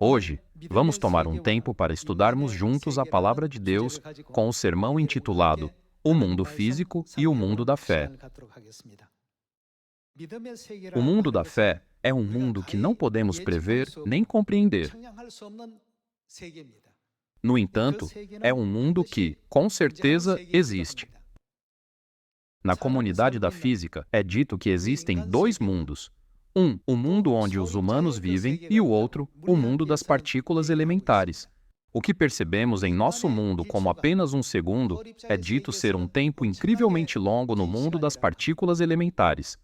Hoje, vamos tomar um tempo para estudarmos juntos a Palavra de Deus com o sermão intitulado O Mundo Físico e o Mundo da Fé. O mundo da fé é um mundo que não podemos prever nem compreender. No entanto, é um mundo que, com certeza, existe. Na comunidade da física, é dito que existem dois mundos. Um, o mundo onde os humanos vivem, e o outro, o mundo das partículas elementares. O que percebemos em nosso mundo como apenas um segundo é dito ser um tempo incrivelmente longo no mundo das partículas elementares.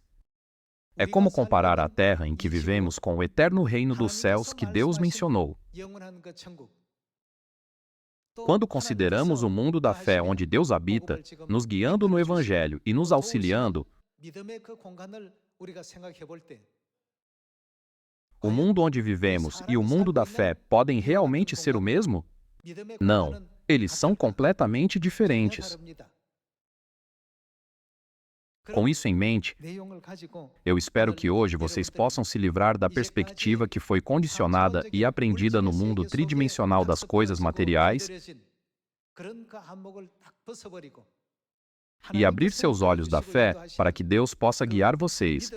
É como comparar a Terra em que vivemos com o eterno reino dos céus que Deus mencionou. Quando consideramos o mundo da fé onde Deus habita, nos guiando no Evangelho e nos auxiliando, o mundo onde vivemos e o mundo da fé podem realmente ser o mesmo? Não, eles são completamente diferentes. Com isso em mente, eu espero que hoje vocês possam se livrar da perspectiva que foi condicionada e aprendida no mundo tridimensional das coisas materiais e abrir seus olhos da fé para que Deus possa guiar vocês.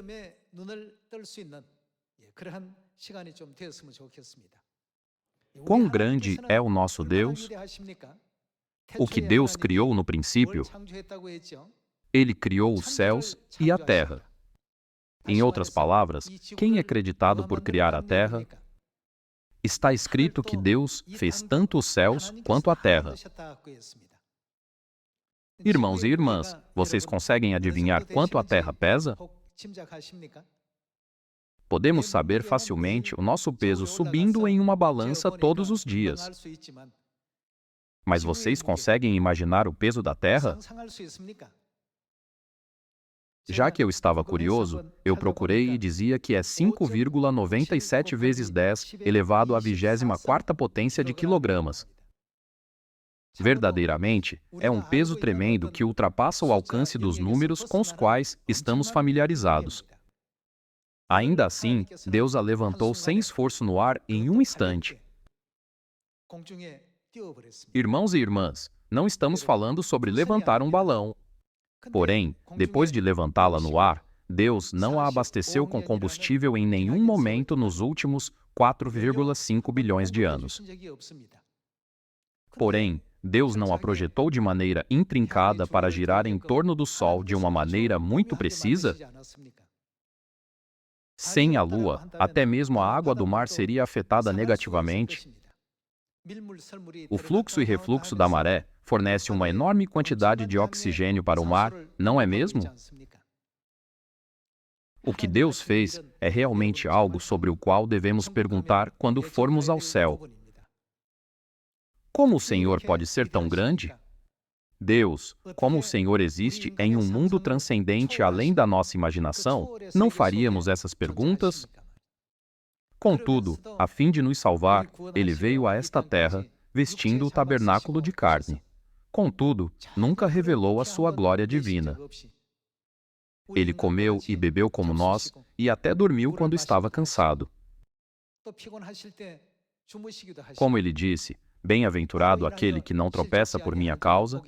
Quão grande é o nosso Deus? O que Deus criou no princípio, Ele criou os céus e a terra. Em outras palavras, quem é creditado por criar a terra? Está escrito que Deus fez tanto os céus quanto a terra. Irmãos e irmãs, vocês conseguem adivinhar quanto a terra pesa? Podemos saber facilmente o nosso peso subindo em uma balança todos os dias. Mas vocês conseguem imaginar o peso da terra? Já que eu estava curioso, eu procurei e dizia que é 5,97 vezes 10 elevado à 24ª potência de quilogramas. Verdadeiramente, é um peso tremendo que ultrapassa o alcance dos números com os quais estamos familiarizados. Ainda assim, Deus a levantou sem esforço no ar em um instante. Irmãos e irmãs, não estamos falando sobre levantar um balão. Porém, depois de levantá-la no ar, Deus não a abasteceu com combustível em nenhum momento nos últimos 4,5 bilhões de anos. Porém, Deus não a projetou de maneira intrincada para girar em torno do Sol de uma maneira muito precisa? Sem a Lua, até mesmo a água do mar seria afetada negativamente. O fluxo e refluxo da maré fornece uma enorme quantidade de oxigênio para o mar, não é mesmo? O que Deus fez é realmente algo sobre o qual devemos perguntar quando formos ao céu. Como o Senhor pode ser tão grande? Deus, como o Senhor existe em um mundo transcendente além da nossa imaginação, não faríamos essas perguntas? Contudo, a fim de nos salvar, Ele veio a esta terra, vestindo o tabernáculo de carne. Contudo, nunca revelou a sua glória divina. Ele comeu e bebeu como nós, e até dormiu quando estava cansado. Como ele disse, bem-aventurado aquele que não tropeça por minha causa,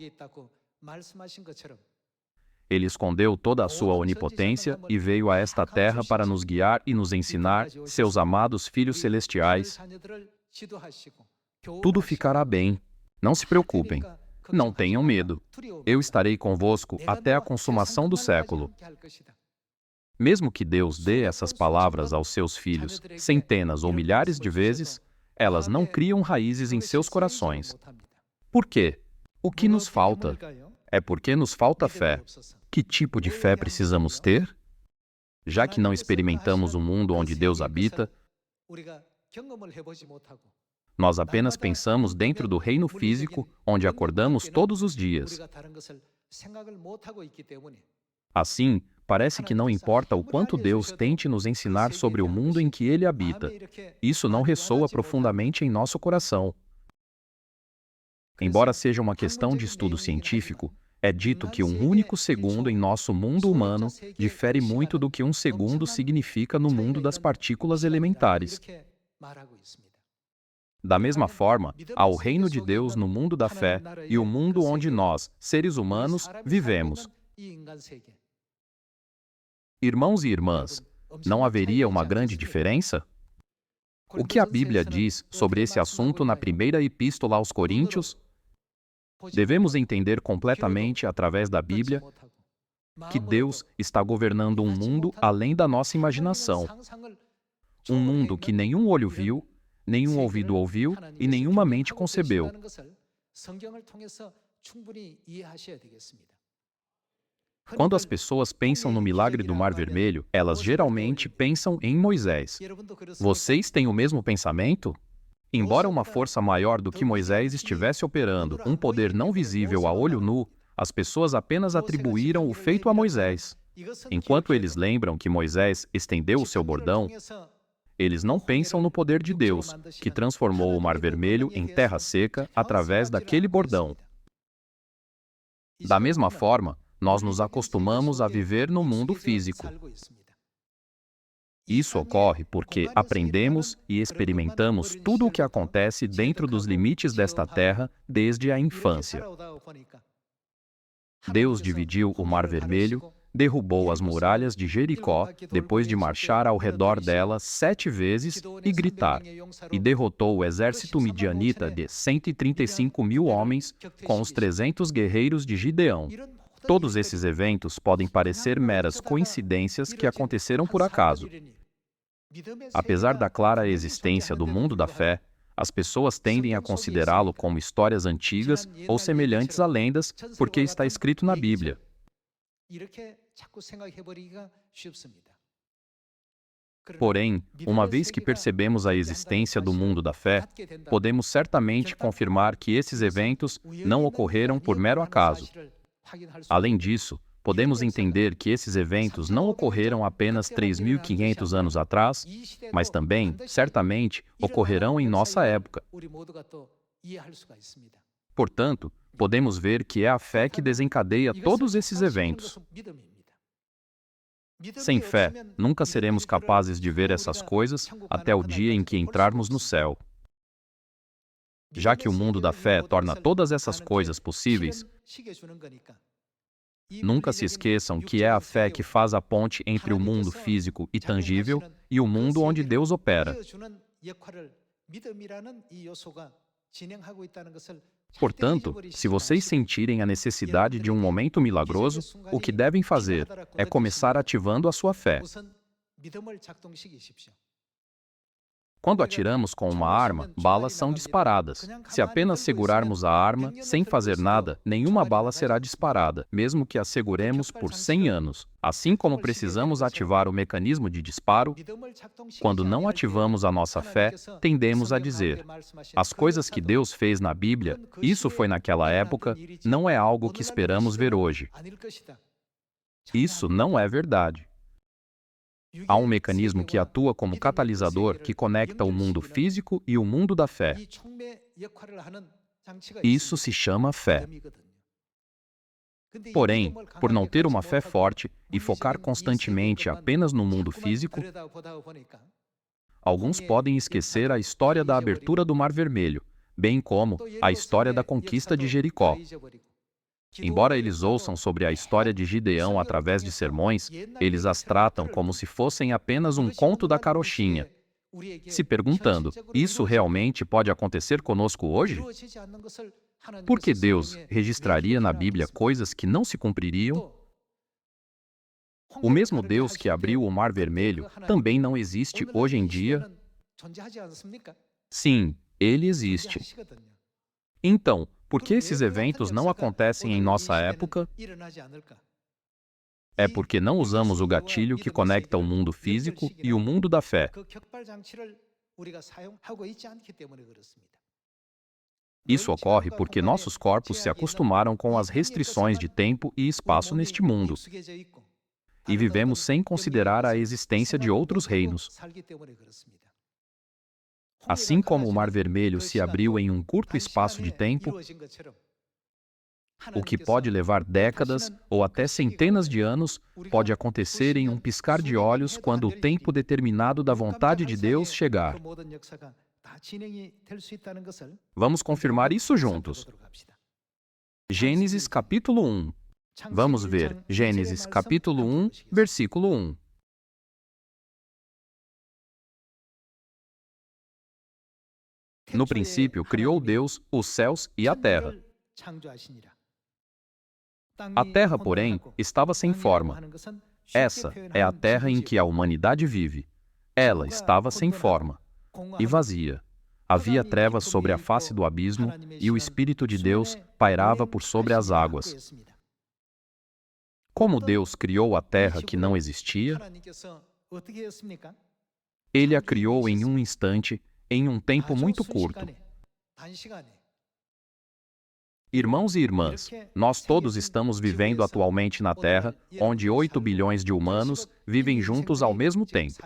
ele escondeu toda a sua onipotência e veio a esta terra para nos guiar e nos ensinar, seus amados filhos celestiais. Tudo ficará bem. Não se preocupem. Não tenham medo. Eu estarei convosco até a consumação do século. Mesmo que Deus dê essas palavras aos seus filhos centenas ou milhares de vezes, elas não criam raízes em seus corações. Por quê? O que nos falta? É porque nos falta fé. Que tipo de fé precisamos ter? Já que não experimentamos o mundo onde Deus habita, nós apenas pensamos dentro do reino físico, onde acordamos todos os dias. Assim, parece que não importa o quanto Deus tente nos ensinar sobre o mundo em que Ele habita, isso não ressoa profundamente em nosso coração. Embora seja uma questão de estudo científico, é dito que um único segundo em nosso mundo humano difere muito do que um segundo significa no mundo das partículas elementares. Da mesma forma, há o reino de Deus no mundo da fé e o mundo onde nós, seres humanos, vivemos. Irmãos e irmãs, não haveria uma grande diferença? O que a Bíblia diz sobre esse assunto na primeira epístola aos Coríntios? Devemos entender completamente, através da Bíblia, que Deus está governando um mundo além da nossa imaginação. Um mundo que nenhum olho viu, nenhum ouvido ouviu e nenhuma mente concebeu. Quando as pessoas pensam no milagre do Mar Vermelho, elas geralmente pensam em Moisés. Vocês têm o mesmo pensamento? Embora uma força maior do que Moisés estivesse operando, um poder não visível a olho nu, as pessoas apenas atribuíram o feito a Moisés. Enquanto eles lembram que Moisés estendeu o seu bordão, eles não pensam no poder de Deus, que transformou o Mar Vermelho em terra seca através daquele bordão. Da mesma forma, nós nos acostumamos a viver no mundo físico. Isso ocorre porque aprendemos e experimentamos tudo o que acontece dentro dos limites desta terra desde a infância. Deus dividiu o Mar Vermelho, derrubou as muralhas de Jericó, depois de marchar ao redor dela 7 vezes e gritar, e derrotou o exército midianita de 135.000 homens com os 300 guerreiros de Gideão. Todos esses eventos podem parecer meras coincidências que aconteceram por acaso. Apesar da clara existência do mundo da fé, as pessoas tendem a considerá-lo como histórias antigas ou semelhantes a lendas porque está escrito na Bíblia. Porém, uma vez que percebemos a existência do mundo da fé, podemos certamente confirmar que esses eventos não ocorreram por mero acaso. Além disso, podemos entender que esses eventos não ocorreram apenas 3.500 anos atrás, mas também, certamente, ocorrerão em nossa época. Portanto, podemos ver que é a fé que desencadeia todos esses eventos. Sem fé, nunca seremos capazes de ver essas coisas até o dia em que entrarmos no céu. Já que o mundo da fé torna todas essas coisas possíveis, nunca se esqueçam que é a fé que faz a ponte entre o mundo físico e tangível e o mundo onde Deus opera. Portanto, se vocês sentirem a necessidade de um momento milagroso, o que devem fazer é começar ativando a sua fé. Quando atiramos com uma arma, balas são disparadas. Se apenas segurarmos a arma, sem fazer nada, nenhuma bala será disparada, mesmo que a seguremos por 100 anos. Assim como precisamos ativar o mecanismo de disparo, quando não ativamos a nossa fé, tendemos a dizer: as coisas que Deus fez na Bíblia, isso foi naquela época, não é algo que esperamos ver hoje. Isso não é verdade. Há um mecanismo que atua como catalisador que conecta o mundo físico e o mundo da fé. Isso se chama fé. Porém, por não ter uma fé forte e focar constantemente apenas no mundo físico, alguns podem esquecer a história da abertura do Mar Vermelho, bem como a história da conquista de Jericó. Embora eles ouçam sobre a história de Gideão através de sermões, eles as tratam como se fossem apenas um conto da carochinha, se perguntando: isso realmente pode acontecer conosco hoje? Por que Deus registraria na Bíblia coisas que não se cumpririam? O mesmo Deus que abriu o Mar Vermelho também não existe hoje em dia? Sim, ele existe. Então, por que esses eventos não acontecem em nossa época? É porque não usamos o gatilho que conecta o mundo físico e o mundo da fé. Isso ocorre porque nossos corpos se acostumaram com as restrições de tempo e espaço neste mundo, e vivemos sem considerar a existência de outros reinos. Assim como o Mar Vermelho se abriu em um curto espaço de tempo, o que pode levar décadas ou até centenas de anos pode acontecer em um piscar de olhos quando o tempo determinado da vontade de Deus chegar. Vamos confirmar isso juntos. Gênesis capítulo 1. Vamos ver Gênesis capítulo 1, versículo 1. No princípio criou Deus os céus e a terra. A terra, porém, estava sem forma. Essa é a terra em que a humanidade vive. Ela estava sem forma e vazia. Havia trevas sobre a face do abismo e o Espírito de Deus pairava por sobre as águas. Como Deus criou a terra que não existia, Ele a criou em um instante, em um tempo muito curto. Irmãos e irmãs, nós todos estamos vivendo atualmente na Terra, onde 8 bilhões de humanos vivem juntos ao mesmo tempo.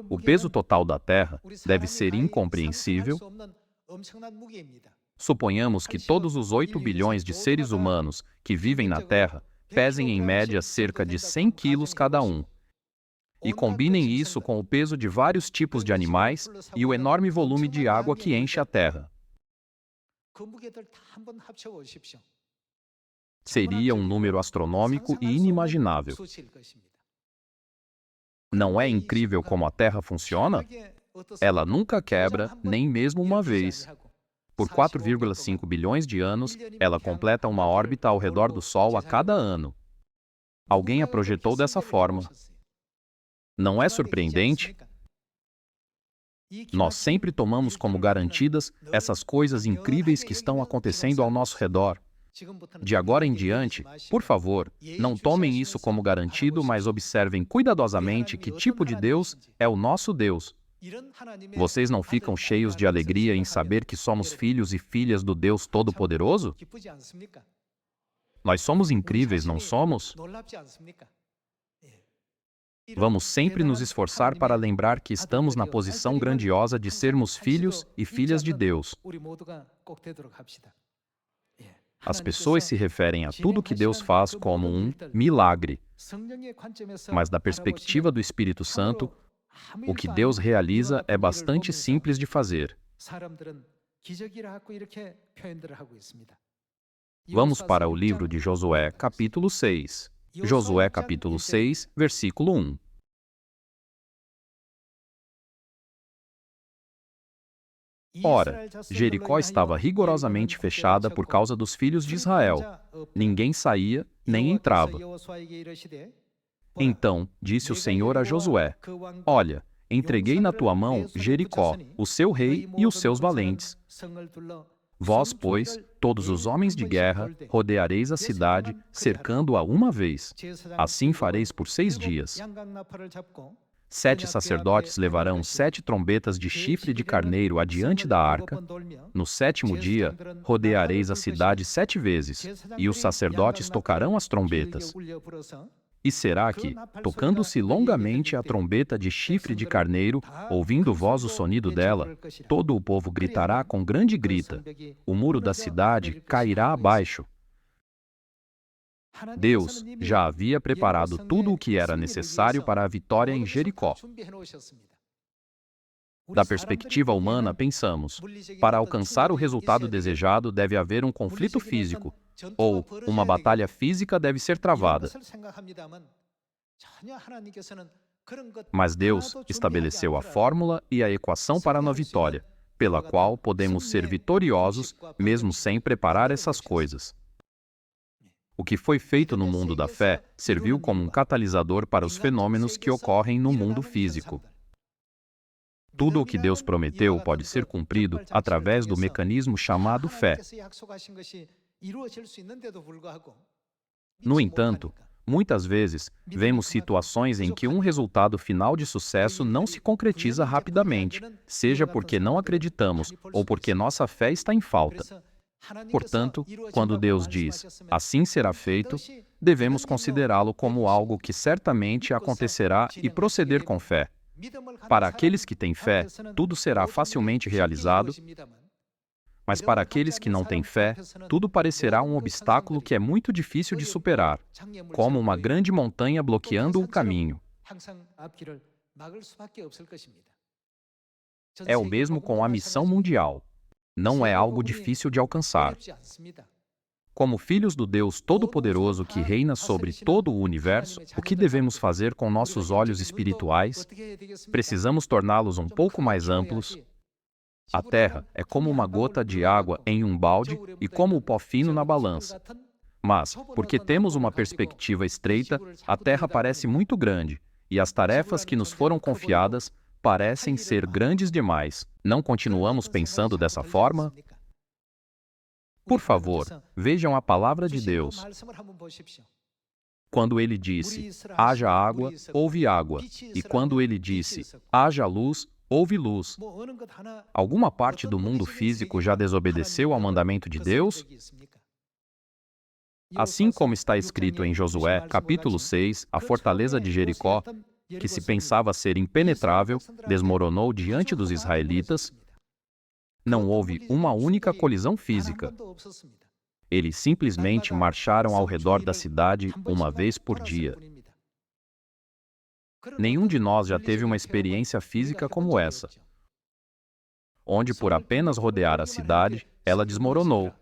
O peso total da Terra deve ser incompreensível. Suponhamos que todos os 8 bilhões de seres humanos que vivem na Terra pesem em média cerca de 100 quilos cada um. E combinem isso com o peso de vários tipos de animais e o enorme volume de água que enche a Terra. Seria um número astronômico e inimaginável. Não é incrível como a Terra funciona? Ela nunca quebra, nem mesmo uma vez. Por 4,5 bilhões de anos, ela completa uma órbita ao redor do Sol a cada ano. Alguém a projetou dessa forma. Não é surpreendente? Nós sempre tomamos como garantidas essas coisas incríveis que estão acontecendo ao nosso redor. De agora em diante, por favor, não tomem isso como garantido, mas observem cuidadosamente que tipo de Deus é o nosso Deus. Vocês não ficam cheios de alegria em saber que somos filhos e filhas do Deus Todo-Poderoso? Nós somos incríveis, não somos? Vamos sempre nos esforçar para lembrar que estamos na posição grandiosa de sermos filhos e filhas de Deus. As pessoas se referem a tudo que Deus faz como um milagre. Mas da perspectiva do Espírito Santo, o que Deus realiza é bastante simples de fazer. Vamos para o livro de Josué, capítulo 6. Josué, capítulo 6, versículo 1. Ora, Jericó estava rigorosamente fechada por causa dos filhos de Israel. Ninguém saía, nem entrava. Então disse o Senhor a Josué: Olha, entreguei na tua mão Jericó, o seu rei e os seus valentes. Vós, pois, todos os homens de guerra, rodeareis a cidade, cercando-a uma vez. Assim fareis por 6 dias. 7 sacerdotes levarão 7 trombetas de chifre de carneiro adiante da arca. No 7º dia, rodeareis a cidade 7 vezes, e os sacerdotes tocarão as trombetas. E será que, tocando-se longamente a trombeta de chifre de carneiro, ouvindo vós o sonido dela, todo o povo gritará com grande grita. O muro da cidade cairá abaixo. Deus já havia preparado tudo o que era necessário para a vitória em Jericó. Da perspectiva humana, pensamos, para alcançar o resultado desejado deve haver um conflito físico, ou uma batalha física deve ser travada. Mas Deus estabeleceu a fórmula e a equação para a vitória, pela qual podemos ser vitoriosos mesmo sem preparar essas coisas. O que foi feito no mundo da fé serviu como um catalisador para os fenômenos que ocorrem no mundo físico. Tudo o que Deus prometeu pode ser cumprido através do mecanismo chamado fé. No entanto, muitas vezes, vemos situações em que um resultado final de sucesso não se concretiza rapidamente, seja porque não acreditamos ou porque nossa fé está em falta. Portanto, quando Deus diz, assim será feito, devemos considerá-lo como algo que certamente acontecerá e proceder com fé. Para aqueles que têm fé, tudo será facilmente realizado, mas para aqueles que não têm fé, tudo parecerá um obstáculo que é muito difícil de superar, como uma grande montanha bloqueando o caminho. É o mesmo com a missão mundial. Não é algo difícil de alcançar. Como filhos do Deus Todo-Poderoso que reina sobre todo o universo, o que devemos fazer com nossos olhos espirituais? Precisamos torná-los um pouco mais amplos. A Terra é como uma gota de água em um balde e como o pó fino na balança. Mas, porque temos uma perspectiva estreita, a Terra parece muito grande, e as tarefas que nos foram confiadas parecem ser grandes demais. Não continuamos pensando dessa forma? Por favor, vejam a palavra de Deus. Quando ele disse, haja água, houve água. E quando ele disse, haja luz, houve luz. Alguma parte do mundo físico já desobedeceu ao mandamento de Deus? Assim como está escrito em Josué, capítulo 6, a fortaleza de Jericó, que se pensava ser impenetrável, desmoronou diante dos israelitas. Não houve uma única colisão física. Eles simplesmente marcharam ao redor da cidade uma vez por dia. Nenhum de nós já teve uma experiência física como essa, onde por apenas rodear a cidade, ela desmoronou.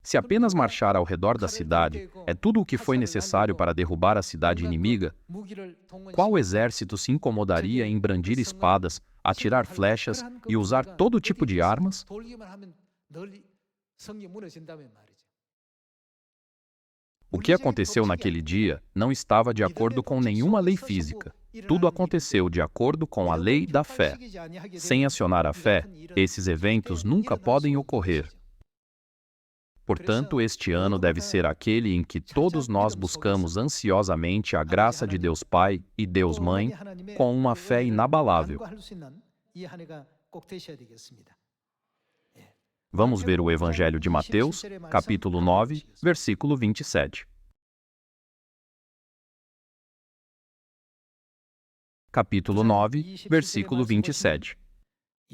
Se apenas marchar ao redor da cidade é tudo o que foi necessário para derrubar a cidade inimiga, qual exército se incomodaria em brandir espadas, atirar flechas e usar todo tipo de armas? O que aconteceu naquele dia não estava de acordo com nenhuma lei física. Tudo aconteceu de acordo com a lei da fé. Sem acionar a fé, esses eventos nunca podem ocorrer. Portanto, este ano deve ser aquele em que todos nós buscamos ansiosamente a graça de Deus Pai e Deus Mãe com uma fé inabalável. Vamos ver o Evangelho de Mateus, capítulo 9, versículo 27. Capítulo 9, versículo 27.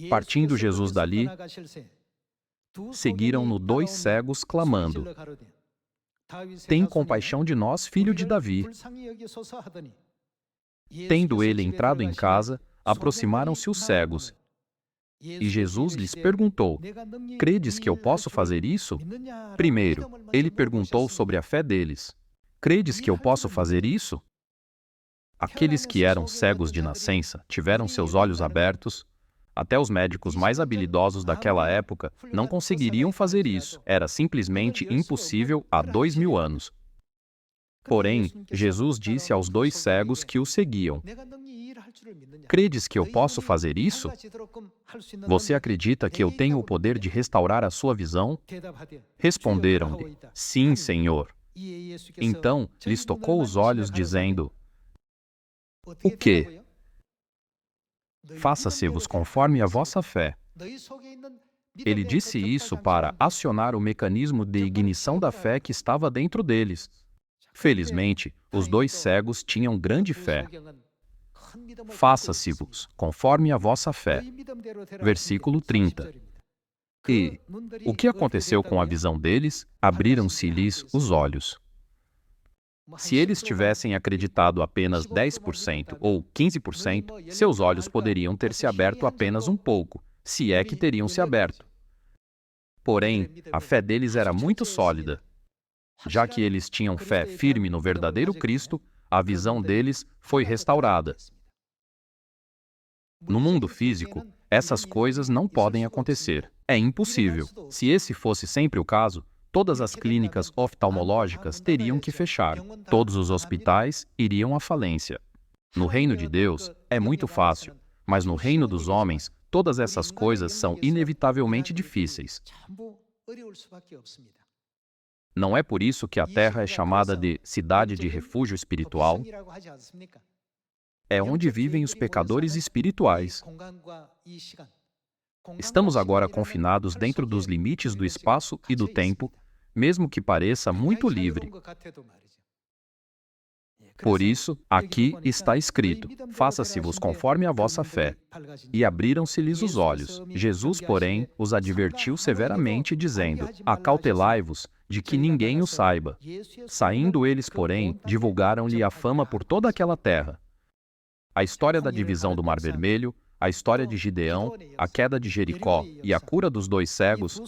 Partindo Jesus dali, seguiram-no 2 cegos, clamando: Tem compaixão de nós, filho de Davi. Tendo ele entrado em casa, aproximaram-se os cegos. E Jesus lhes perguntou: Credes que eu posso fazer isso? Primeiro, ele perguntou sobre a fé deles. Credes que eu posso fazer isso? Aqueles que eram cegos de nascença tiveram seus olhos abertos. Até os médicos mais habilidosos daquela época não conseguiriam fazer isso. Era simplesmente impossível há 2000 anos. Porém, Jesus disse aos 2 cegos que o seguiam: Credes que eu posso fazer isso? Você acredita que eu tenho o poder de restaurar a sua visão? Responderam-lhe: Sim, Senhor. Então, lhes tocou os olhos, dizendo: O quê? Faça-se-vos conforme a vossa fé. Ele disse isso para acionar o mecanismo de ignição da fé que estava dentro deles. Felizmente, os 2 cegos tinham grande fé. Faça-se-vos conforme a vossa fé. Versículo 30. E o que aconteceu com a visão deles? Abriram-se-lhes os olhos. Se eles tivessem acreditado apenas 10% ou 15%, seus olhos poderiam ter se aberto apenas um pouco, se é que teriam se aberto. Porém, a fé deles era muito sólida. Já que eles tinham fé firme no verdadeiro Cristo, a visão deles foi restaurada. No mundo físico, essas coisas não podem acontecer. É impossível. Se esse fosse sempre o caso, todas as clínicas oftalmológicas teriam que fechar. Todos os hospitais iriam à falência. No reino de Deus, é muito fácil, mas no reino dos homens, todas essas coisas são inevitavelmente difíceis. Não é por isso que a Terra é chamada de cidade de refúgio espiritual? É onde vivem os pecadores espirituais. Estamos agora confinados dentro dos limites do espaço e do tempo, mesmo que pareça muito livre. Por isso, aqui está escrito: Faça-se-vos conforme a vossa fé. E abriram-se-lhes os olhos. Jesus, porém, os advertiu severamente, dizendo: Acautelai-vos de que ninguém o saiba. Saindo eles, porém, divulgaram-lhe a fama por toda aquela terra. A história da divisão do Mar Vermelho, a história de Gideão, a queda de Jericó e a cura dos 2 cegos,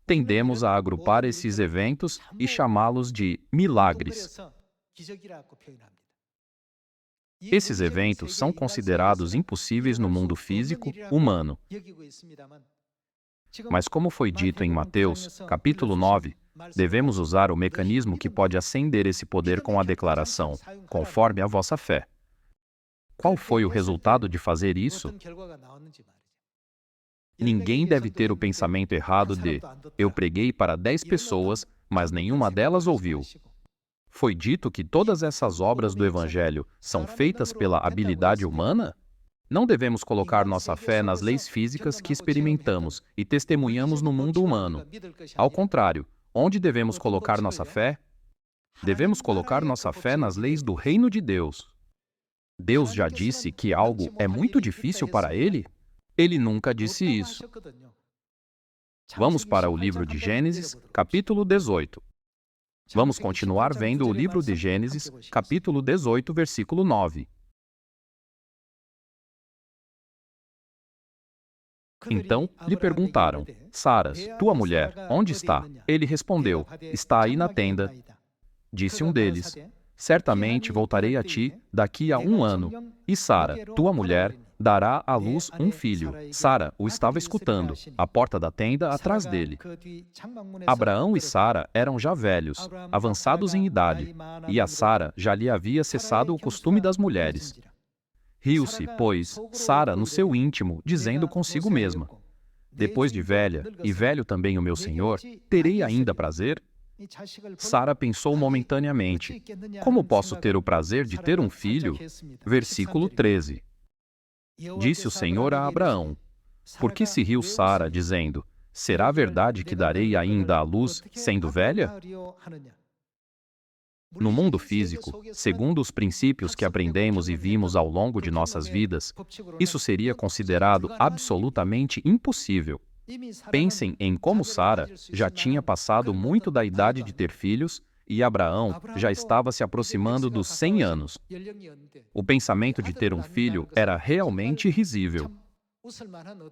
tendemos a agrupar esses eventos e chamá-los de milagres. Esses eventos são considerados impossíveis no mundo físico, humano. Mas como foi dito em Mateus, capítulo 9, devemos usar o mecanismo que pode acender esse poder com a declaração, conforme a vossa fé. Qual foi o resultado de fazer isso? Ninguém deve ter o pensamento errado de, eu preguei para 10 pessoas, mas nenhuma delas ouviu. Foi dito que todas essas obras do Evangelho são feitas pela habilidade humana? Não devemos colocar nossa fé nas leis físicas que experimentamos e testemunhamos no mundo humano. Ao contrário, onde devemos colocar nossa fé? Devemos colocar nossa fé nas leis do reino de Deus. Deus já disse que algo é muito difícil para Ele? Ele nunca disse isso. Vamos para o livro de Gênesis, capítulo 18. Vamos continuar vendo o livro de Gênesis, capítulo 18, versículo 9. Então lhe perguntaram, Saras, tua mulher, onde está? Ele respondeu, está aí na tenda. Disse um deles, certamente voltarei a ti daqui a 1 ano, e Sara, tua mulher, dará à luz um filho. Sara o estava escutando, à porta da tenda atrás dele. Abraão e Sara eram já velhos, avançados em idade, e a Sara já lhe havia cessado o costume das mulheres. Riu-se, pois, Sara no seu íntimo, dizendo consigo mesma, depois de velha, e velho também o meu senhor, terei ainda prazer? Sara pensou momentaneamente, como posso ter o prazer de ter um filho? Versículo 13. Disse o Senhor a Abraão, por que se riu Sara, dizendo, será verdade que darei ainda à luz, sendo velha? No mundo físico, segundo os princípios que aprendemos e vimos ao longo de nossas vidas, isso seria considerado absolutamente impossível. Pensem em como Sara já tinha passado muito da idade de ter filhos e Abraão já estava se aproximando dos 100 anos. O pensamento de ter um filho era realmente risível.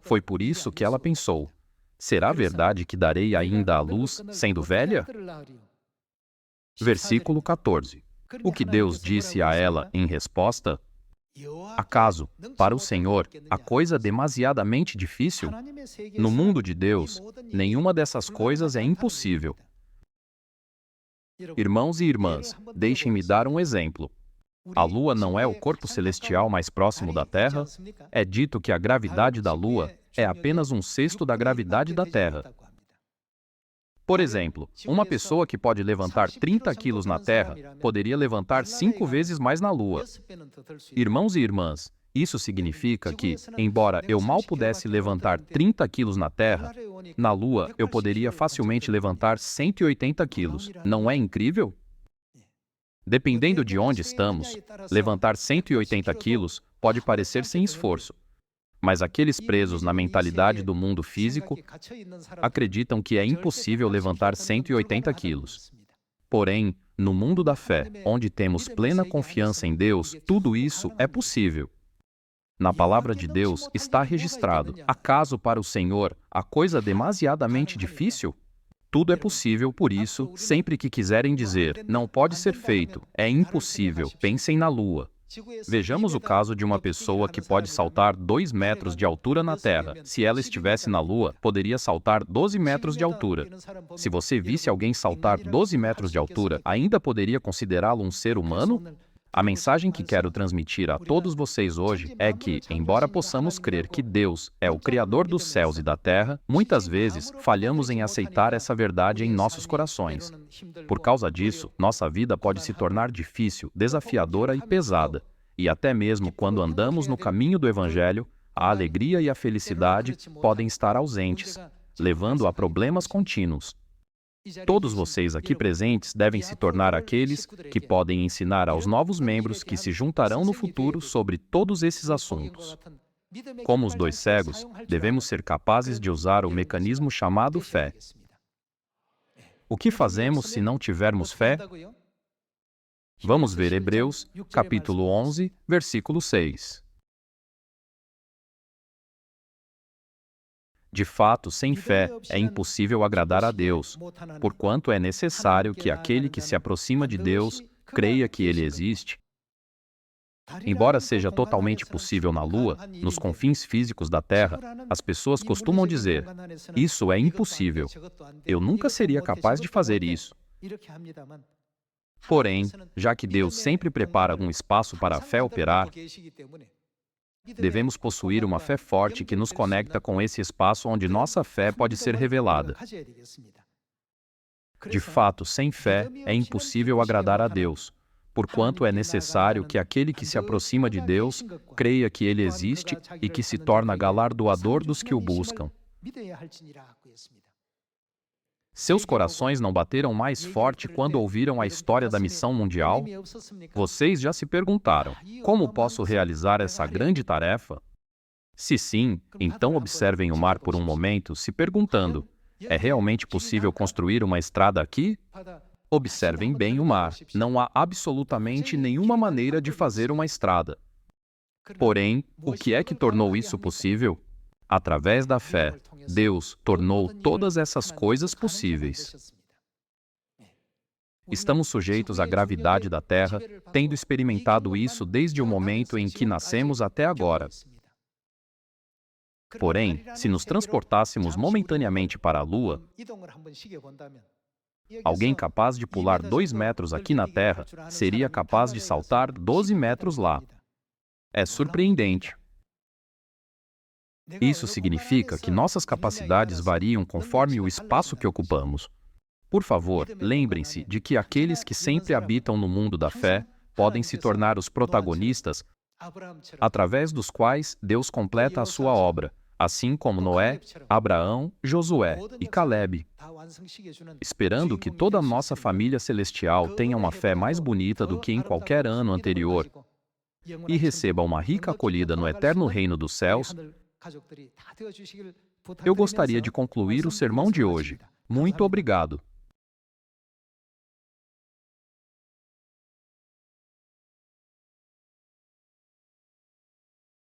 Foi por isso que ela pensou, será verdade que darei ainda à luz, sendo velha? Versículo 14. O que Deus disse a ela em resposta? Acaso, para o Senhor, a coisa demasiadamente difícil? No mundo de Deus, nenhuma dessas coisas é impossível. Irmãos e irmãs, deixem-me dar um exemplo. A Lua não é o corpo celestial mais próximo da Terra? É dito que a gravidade da Lua é apenas 1/6 da gravidade da Terra. Por exemplo, uma pessoa que pode levantar 30 quilos na Terra poderia levantar 5 vezes mais na Lua. Irmãos e irmãs, isso significa que, embora eu mal pudesse levantar 30 quilos na Terra, na Lua eu poderia facilmente levantar 180 quilos. Não é incrível? Dependendo de onde estamos, levantar 180 quilos pode parecer sem esforço. Mas aqueles presos na mentalidade do mundo físico acreditam que é impossível levantar 180 quilos. Porém, no mundo da fé, onde temos plena confiança em Deus, tudo isso é possível. Na palavra de Deus está registrado, acaso para o Senhor a coisa demasiadamente difícil? Tudo é possível, por isso, sempre que quiserem dizer, não pode ser feito, é impossível, pensem na Lua. Vejamos o caso de uma pessoa que pode saltar 2 metros de altura na Terra. Se ela estivesse na Lua, poderia saltar 12 metros de altura. Se você visse alguém saltar 12 metros de altura, ainda poderia considerá-lo um ser humano? A mensagem que quero transmitir a todos vocês hoje é que, embora possamos crer que Deus é o Criador dos céus e da terra, muitas vezes falhamos em aceitar essa verdade em nossos corações. Por causa disso, nossa vida pode se tornar difícil, desafiadora e pesada. E até mesmo quando andamos no caminho do Evangelho, a alegria e a felicidade podem estar ausentes, levando a problemas contínuos. Todos vocês aqui presentes devem se tornar aqueles que podem ensinar aos novos membros que se juntarão no futuro sobre todos esses assuntos. Como os 2 cegos, devemos ser capazes de usar o mecanismo chamado fé. O que fazemos se não tivermos fé? Vamos ver Hebreus, capítulo 11, versículo 6. De fato, sem fé, é impossível agradar a Deus, porquanto é necessário que aquele que se aproxima de Deus creia que Ele existe. Embora seja totalmente possível na Lua, nos confins físicos da Terra, as pessoas costumam dizer: "Isso é impossível. Eu nunca seria capaz de fazer isso." Porém, já que Deus sempre prepara um espaço para a fé operar, devemos possuir uma fé forte que nos conecta com esse espaço onde nossa fé pode ser revelada. De fato, sem fé, é impossível agradar a Deus, porquanto é necessário que aquele que se aproxima de Deus creia que Ele existe e que se torna galardoador dos que o buscam. Seus corações não bateram mais forte quando ouviram a história da missão mundial? Vocês já se perguntaram: como posso realizar essa grande tarefa? Se sim, então observem o mar por um momento, se perguntando: é realmente possível construir uma estrada aqui? Observem bem o mar. Não há absolutamente nenhuma maneira de fazer uma estrada. Porém, o que é que tornou isso possível? Através da fé, Deus tornou todas essas coisas possíveis. Estamos sujeitos à gravidade da Terra, tendo experimentado isso desde o momento em que nascemos até agora. Porém, se nos transportássemos momentaneamente para a Lua, alguém capaz de pular 2 metros aqui na Terra seria capaz de saltar 12 metros lá. É surpreendente. Isso significa que nossas capacidades variam conforme o espaço que ocupamos. Por favor, lembrem-se de que aqueles que sempre habitam no mundo da fé podem se tornar os protagonistas através dos quais Deus completa a sua obra, assim como Noé, Abraão, Josué e Caleb. Esperando que toda a nossa família celestial tenha uma fé mais bonita do que em qualquer ano anterior e receba uma rica acolhida no eterno reino dos céus, eu gostaria de concluir o sermão de hoje. Muito obrigado.